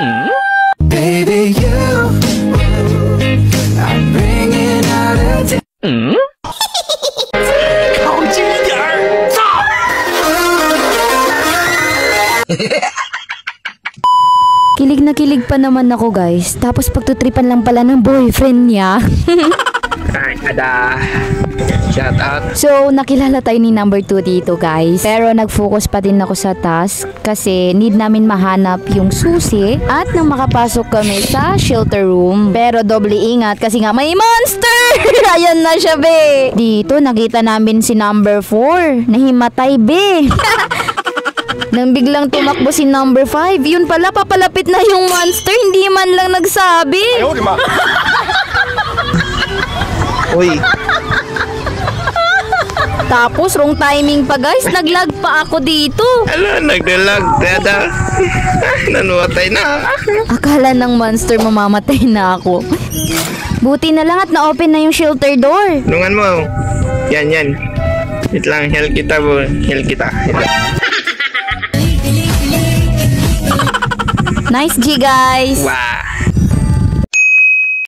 Baby, I'm bringing out a Kilig na kilig pa naman ako guys. Tapos pagtutripan lang pala ng boyfriend niya. Ada. Shout out. So, nakilala tayo ni number 2 dito guys. Pero nag-focus pa din ako sa task kasi need namin mahanap yung susi at nang makapasok kami sa shelter room. Pero doble ingat kasi nga may monster! Ayan na siya be! Dito nakita namin si number 4. Nahimatay be! Nang biglang tumakbo si number 5, yun pala papalapit na yung monster, hindi man lang nagsabi. Ayaw, di ba? Uy. Tapos wrong timing pa guys, naglag pa ako dito. Ala, nagdalag, dada. Nanuwatay na. Akala ng monster mamamatay na ako. Buti na lang at na-open na yung shelter door. Tulungan mo. Yan. Wait lang, heal kita bro. Heal kita. Nice G guys. Wow.